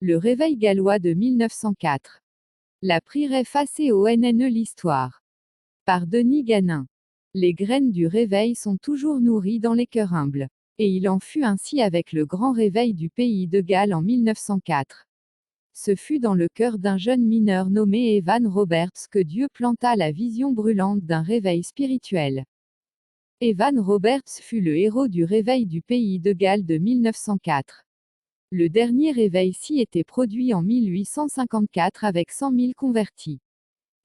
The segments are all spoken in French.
Le réveil gallois de 1904. La prieuré facée au NNE l'histoire. Par Denis Ganin. Les graines du réveil sont toujours nourries dans les cœurs humbles. Et il en fut ainsi avec le grand réveil du pays de Galles en 1904. Ce fut dans le cœur d'un jeune mineur nommé Evan Roberts que Dieu planta la vision brûlante d'un réveil spirituel. Evan Roberts fut le héros du réveil du pays de Galles de 1904. Le dernier réveil-ci était produit en 1854 avec 100 000 convertis.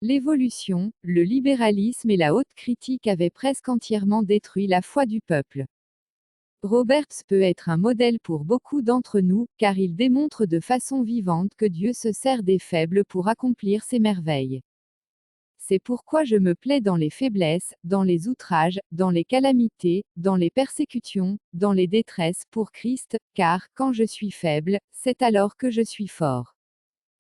L'évolution, le libéralisme et la haute critique avaient presque entièrement détruit la foi du peuple. Roberts peut être un modèle pour beaucoup d'entre nous, car il démontre de façon vivante que Dieu se sert des faibles pour accomplir ses merveilles. C'est pourquoi je me plais dans les faiblesses, dans les outrages, dans les calamités, dans les persécutions, dans les détresses pour Christ, car, quand je suis faible, c'est alors que je suis fort.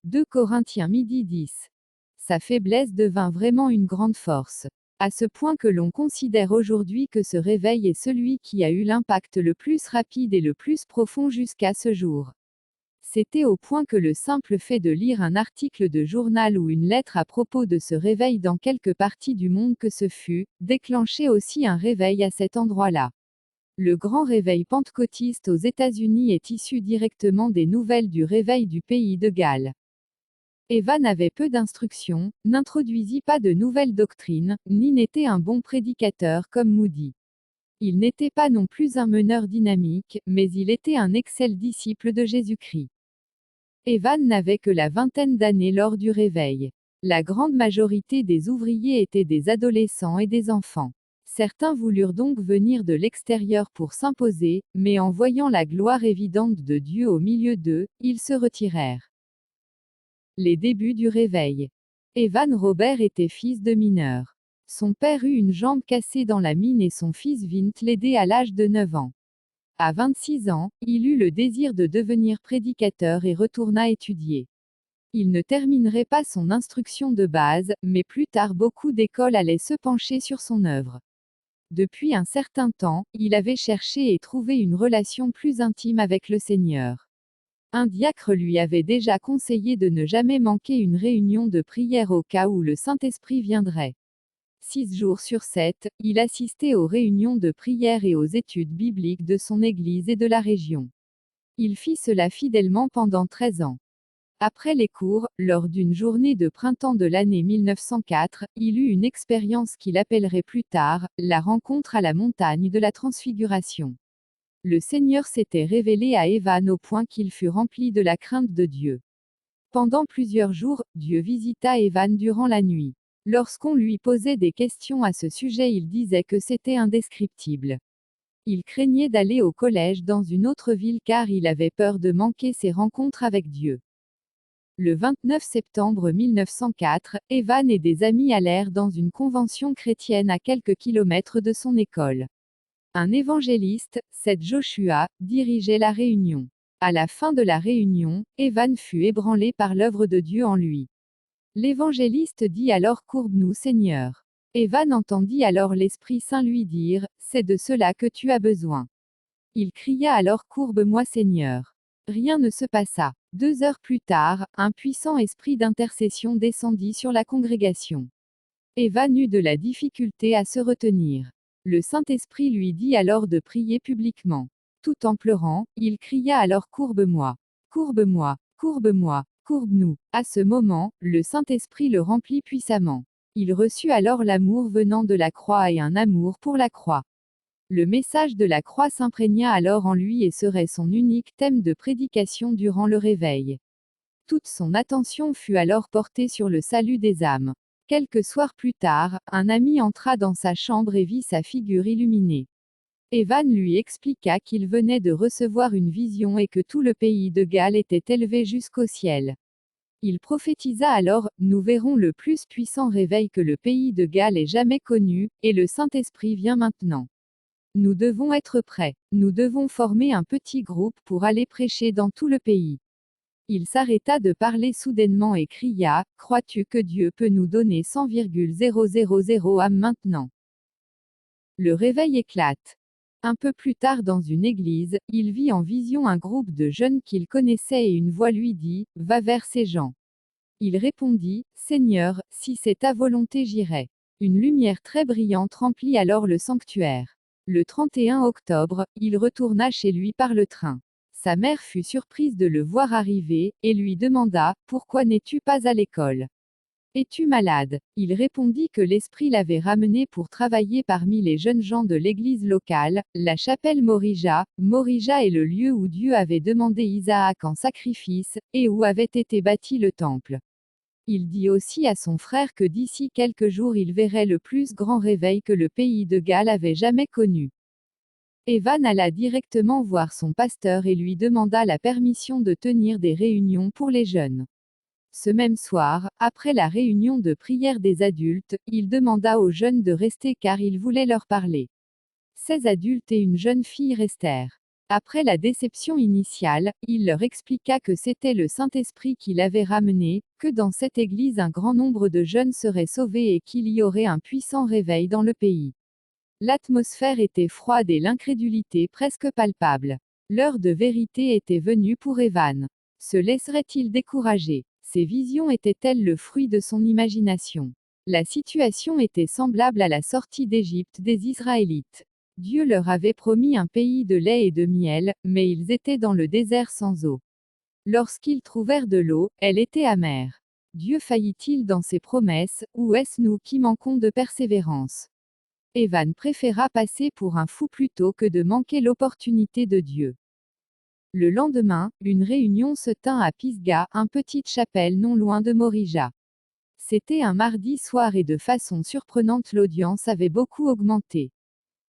2 Corinthiens 10. Sa faiblesse devint vraiment une grande force. À ce point que l'on considère aujourd'hui que ce réveil est celui qui a eu l'impact le plus rapide et le plus profond jusqu'à ce jour. C'était au point que le simple fait de lire un article de journal ou une lettre à propos de ce réveil dans quelque partie du monde que ce fut, déclenchait aussi un réveil à cet endroit-là. Le grand réveil pentecôtiste aux États-Unis est issu directement des nouvelles du réveil du pays de Galles. Evan avait peu d'instruction, n'introduisit pas de nouvelles doctrines, ni n'était un bon prédicateur comme Moody. Il n'était pas non plus un meneur dynamique, mais il était un excellent disciple de Jésus-Christ. Evan n'avait que la vingtaine d'années lors du réveil. La grande majorité des ouvriers étaient des adolescents et des enfants. Certains voulurent donc venir de l'extérieur pour s'imposer, mais en voyant la gloire évidente de Dieu au milieu d'eux, ils se retirèrent. Les débuts du réveil. Evan Robert était fils de mineur. Son père eut une jambe cassée dans la mine et son fils vint l'aider à l'âge de 9 ans. À 26 ans, il eut le désir de devenir prédicateur et retourna étudier. Il ne terminerait pas son instruction de base, mais plus tard beaucoup d'écoles allaient se pencher sur son œuvre. Depuis un certain temps, il avait cherché et trouvé une relation plus intime avec le Seigneur. Un diacre lui avait déjà conseillé de ne jamais manquer une réunion de prière au cas où le Saint-Esprit viendrait. 6 jours sur 7, il assistait aux réunions de prière et aux études bibliques de son église et de la région. Il fit cela fidèlement pendant 13 ans. Après les cours, lors d'une journée de printemps de l'année 1904, il eut une expérience qu'il appellerait plus tard, la rencontre à la montagne de la Transfiguration. Le Seigneur s'était révélé à Evan au point qu'il fut rempli de la crainte de Dieu. Pendant plusieurs jours, Dieu visita Evan durant la nuit. Lorsqu'on lui posait des questions à ce sujet, il disait que c'était indescriptible. Il craignait d'aller au collège dans une autre ville car il avait peur de manquer ses rencontres avec Dieu. Le 29 septembre 1904, Evan et des amis allèrent dans une convention chrétienne à quelques kilomètres de son école. Un évangéliste, Seth Joshua, dirigeait la réunion. À la fin de la réunion, Evan fut ébranlé par l'œuvre de Dieu en lui. L'évangéliste dit alors: Courbe-nous, Seigneur. Evan entendit alors l'Esprit Saint lui dire: C'est de cela que tu as besoin. Il cria alors: Courbe-moi, Seigneur. Rien ne se passa. 2 heures plus tard, un puissant esprit d'intercession descendit sur la congrégation. Evan eut de la difficulté à se retenir. Le Saint-Esprit lui dit alors de prier publiquement. Tout en pleurant, il cria alors: Courbe-moi. Courbe-moi. Courbe-moi. Courbe-nous. À ce moment, le Saint-Esprit le remplit puissamment. Il reçut alors l'amour venant de la croix et un amour pour la croix. Le message de la croix s'imprégna alors en lui et serait son unique thème de prédication durant le réveil. Toute son attention fut alors portée sur le salut des âmes. Quelques soirs plus tard, un ami entra dans sa chambre et vit sa figure illuminée. Evan lui expliqua qu'il venait de recevoir une vision et que tout le pays de Galles était élevé jusqu'au ciel. Il prophétisa alors: Nous verrons le plus puissant réveil que le pays de Galles ait jamais connu, et le Saint-Esprit vient maintenant. Nous devons être prêts. Nous devons former un petit groupe pour aller prêcher dans tout le pays. Il s'arrêta de parler soudainement et cria: Crois-tu que Dieu peut nous donner 100,000 âmes maintenant? Le réveil éclate. Un peu plus tard dans une église, il vit en vision un groupe de jeunes qu'il connaissait et une voix lui dit, « Va vers ces gens. » Il répondit, « Seigneur, si c'est ta volonté j'irai. » Une lumière très brillante remplit alors le sanctuaire. Le 31 octobre, il retourna chez lui par le train. Sa mère fut surprise de le voir arriver, et lui demanda, « Pourquoi n'es-tu pas à l'école? Es-tu malade ?» Il répondit que l'esprit l'avait ramené pour travailler parmi les jeunes gens de l'église locale, la chapelle Morija. Morija est le lieu où Dieu avait demandé Isaac en sacrifice, et où avait été bâti le temple. Il dit aussi à son frère que d'ici quelques jours il verrait le plus grand réveil que le pays de Galles avait jamais connu. Evan alla directement voir son pasteur et lui demanda la permission de tenir des réunions pour les jeunes. Ce même soir, après la réunion de prière des adultes, il demanda aux jeunes de rester car il voulait leur parler. 16 adultes et une jeune fille restèrent. Après la déception initiale, il leur expliqua que c'était le Saint-Esprit qui l'avait ramené, que dans cette église un grand nombre de jeunes seraient sauvés et qu'il y aurait un puissant réveil dans le pays. L'atmosphère était froide et l'incrédulité presque palpable. L'heure de vérité était venue pour Evan. Se laisserait-il décourager? Ces visions étaient-elles le fruit de son imagination? La situation était semblable à la sortie d'Égypte des Israélites. Dieu leur avait promis un pays de lait et de miel, mais ils étaient dans le désert sans eau. Lorsqu'ils trouvèrent de l'eau, elle était amère. Dieu faillit-il dans ses promesses, ou est-ce nous qui manquons de persévérance? Evan préféra passer pour un fou plutôt que de manquer l'opportunité de Dieu. Le lendemain, une réunion se tint à Pisgah, une petite chapelle non loin de Morija. C'était un mardi soir et de façon surprenante l'audience avait beaucoup augmenté.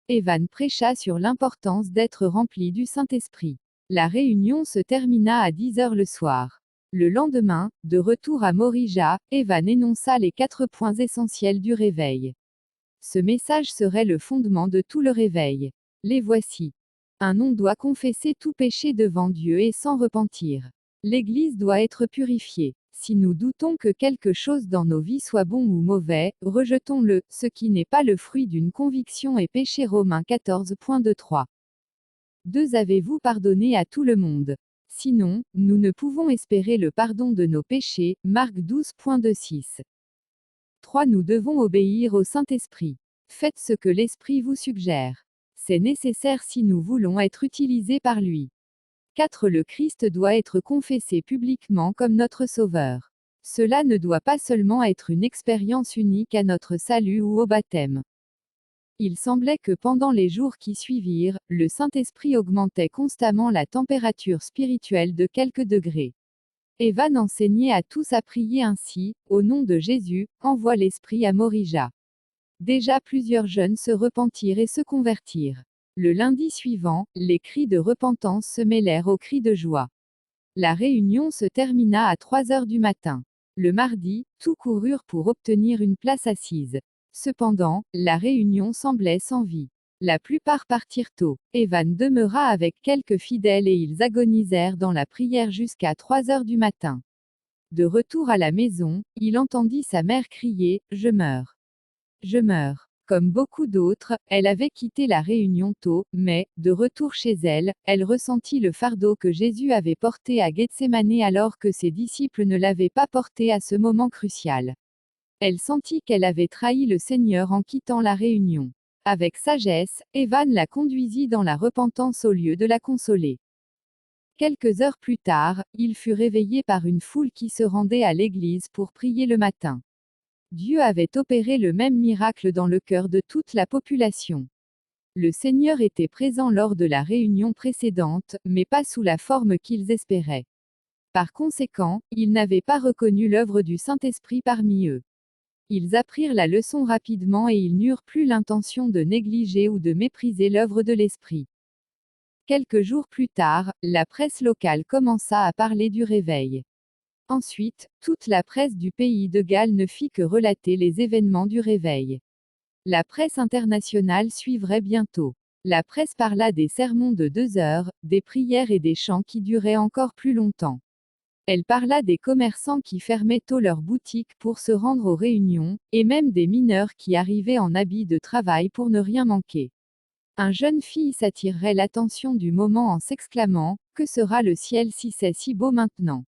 Evan prêcha sur l'importance d'être rempli du Saint-Esprit. La réunion se termina à 10 heures le soir. Le lendemain, de retour à Morija, Evan énonça les 4 points essentiels du réveil. Ce message serait le fondement de tout le réveil. Les voici. 1. On doit confesser tout péché devant Dieu et sans repentir. L'Église doit être purifiée. Si nous doutons que quelque chose dans nos vies soit bon ou mauvais, rejetons-le, ce qui n'est pas le fruit d'une conviction est péché. Romains 14.23. 2. Avez-vous pardonné à tout le monde? Sinon, nous ne pouvons espérer le pardon de nos péchés. Marc 12.26. 3. Nous devons obéir au Saint-Esprit. Faites ce que l'Esprit vous suggère. C'est nécessaire si nous voulons être utilisés par lui. 4. Le Christ doit être confessé publiquement comme notre Sauveur. Cela ne doit pas seulement être une expérience unique à notre salut ou au baptême. Il semblait que pendant les jours qui suivirent, le Saint-Esprit augmentait constamment la température spirituelle de quelques degrés. Evan enseignait à tous à prier ainsi, au nom de Jésus, envoie l'Esprit à Morija. Déjà plusieurs jeunes se repentirent et se convertirent. Le lundi suivant, les cris de repentance se mêlèrent aux cris de joie. La réunion se termina à 3 heures du matin. Le mardi, tous coururent pour obtenir une place assise. Cependant, la réunion semblait sans vie. La plupart partirent tôt. Evan demeura avec quelques fidèles et ils agonisèrent dans la prière jusqu'à 3 heures du matin. De retour à la maison, il entendit sa mère crier, « Je meurs. Je meurs. » Comme beaucoup d'autres, elle avait quitté la réunion tôt, mais, de retour chez elle, elle ressentit le fardeau que Jésus avait porté à Gethsémane alors que ses disciples ne l'avaient pas porté à ce moment crucial. Elle sentit qu'elle avait trahi le Seigneur en quittant la réunion. Avec sagesse, Evan la conduisit dans la repentance au lieu de la consoler. Quelques heures plus tard, il fut réveillé par une foule qui se rendait à l'église pour prier le matin. Dieu avait opéré le même miracle dans le cœur de toute la population. Le Seigneur était présent lors de la réunion précédente, mais pas sous la forme qu'ils espéraient. Par conséquent, ils n'avaient pas reconnu l'œuvre du Saint-Esprit parmi eux. Ils apprirent la leçon rapidement et ils n'eurent plus l'intention de négliger ou de mépriser l'œuvre de l'Esprit. Quelques jours plus tard, la presse locale commença à parler du réveil. Ensuite, toute la presse du pays de Galles ne fit que relater les événements du réveil. La presse internationale suivrait bientôt. La presse parla des sermons de 2 heures, des prières et des chants qui duraient encore plus longtemps. Elle parla des commerçants qui fermaient tôt leurs boutiques pour se rendre aux réunions, et même des mineurs qui arrivaient en habits de travail pour ne rien manquer. Un jeune fils attirerait l'attention du moment en s'exclamant : « Que sera le ciel si c'est si beau maintenant ?»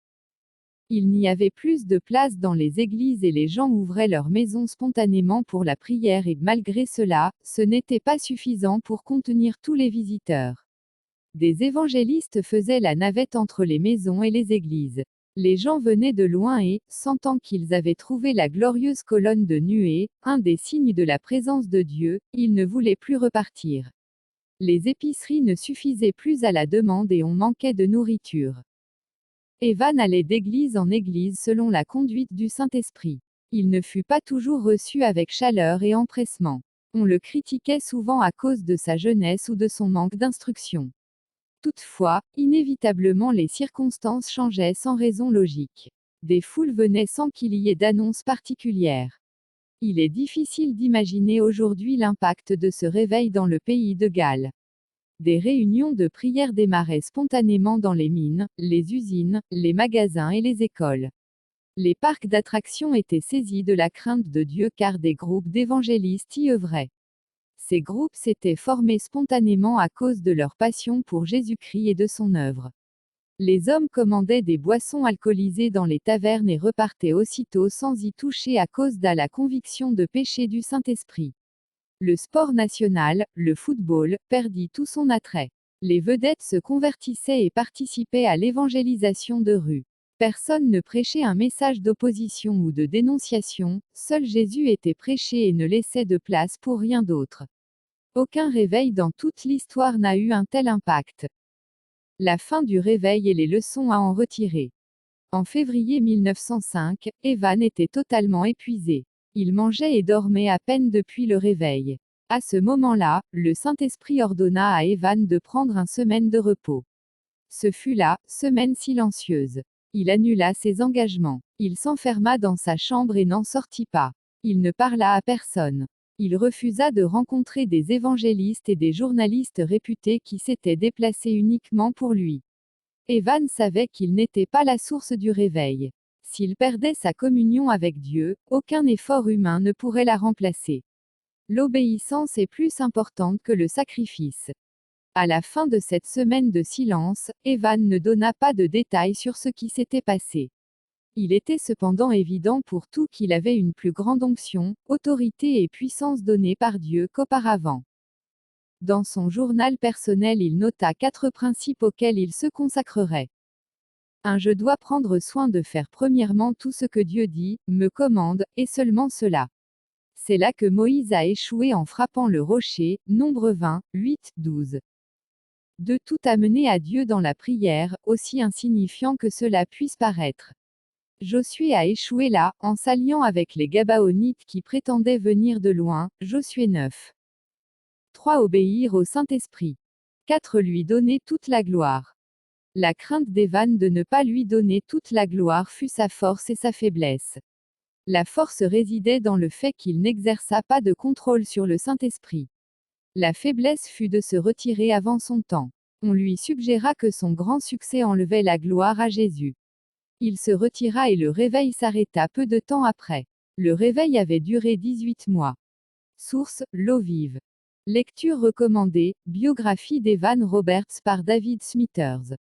Il n'y avait plus de place dans les églises et les gens ouvraient leurs maisons spontanément pour la prière et malgré cela, ce n'était pas suffisant pour contenir tous les visiteurs. Des évangélistes faisaient la navette entre les maisons et les églises. Les gens venaient de loin et, sentant qu'ils avaient trouvé la glorieuse colonne de nuée, un des signes de la présence de Dieu, ils ne voulaient plus repartir. Les épiceries ne suffisaient plus à la demande et on manquait de nourriture. Evan allait d'église en église selon la conduite du Saint-Esprit. Il ne fut pas toujours reçu avec chaleur et empressement. On le critiquait souvent à cause de sa jeunesse ou de son manque d'instruction. Toutefois, inévitablement les circonstances changeaient sans raison logique. Des foules venaient sans qu'il y ait d'annonce particulière. Il est difficile d'imaginer aujourd'hui l'impact de ce réveil dans le pays de Galles. Des réunions de prière démarraient spontanément dans les mines, les usines, les magasins et les écoles. Les parcs d'attractions étaient saisis de la crainte de Dieu car des groupes d'évangélistes y œuvraient. Ces groupes s'étaient formés spontanément à cause de leur passion pour Jésus-Christ et de son œuvre. Les hommes commandaient des boissons alcoolisées dans les tavernes et repartaient aussitôt sans y toucher à cause de la conviction de péché du Saint-Esprit. Le sport national, le football, perdit tout son attrait. Les vedettes se convertissaient et participaient à l'évangélisation de rue. Personne ne prêchait un message d'opposition ou de dénonciation, seul Jésus était prêché et ne laissait de place pour rien d'autre. Aucun réveil dans toute l'histoire n'a eu un tel impact. La fin du réveil et les leçons à en retirer. En février 1905, Evan était totalement épuisé. Il mangeait et dormait à peine depuis le réveil. À ce moment-là, le Saint-Esprit ordonna à Evan de prendre une semaine de repos. Ce fut la semaine silencieuse. Il annula ses engagements. Il s'enferma dans sa chambre et n'en sortit pas. Il ne parla à personne. Il refusa de rencontrer des évangélistes et des journalistes réputés qui s'étaient déplacés uniquement pour lui. Evan savait qu'il n'était pas la source du réveil. S'il perdait sa communion avec Dieu, aucun effort humain ne pourrait la remplacer. L'obéissance est plus importante que le sacrifice. À la fin de cette semaine de silence, Evan ne donna pas de détails sur ce qui s'était passé. Il était cependant évident pour tout qu'il avait une plus grande onction, autorité et puissance donnée par Dieu qu'auparavant. Dans son journal personnel, il nota 4 principes auxquels il se consacrerait. 1. Je dois prendre soin de faire premièrement tout ce que Dieu dit, me commande, et seulement cela. C'est là que Moïse a échoué en frappant le rocher, Nombre 20, 8, 12. 2. Tout amener à Dieu dans la prière, aussi insignifiant que cela puisse paraître. Josué a échoué là, en s'alliant avec les Gabaonites qui prétendaient venir de loin, Josué 9. 3. Obéir au Saint-Esprit. 4. Lui donner toute la gloire. La crainte d'Evan de ne pas lui donner toute la gloire fut sa force et sa faiblesse. La force résidait dans le fait qu'il n'exerça pas de contrôle sur le Saint-Esprit. La faiblesse fut de se retirer avant son temps. On lui suggéra que son grand succès enlevait la gloire à Jésus. Il se retira et le réveil s'arrêta peu de temps après. Le réveil avait duré 18 mois. Source, L'eau vive. Lecture recommandée, biographie d'Evan Roberts par David Smithers.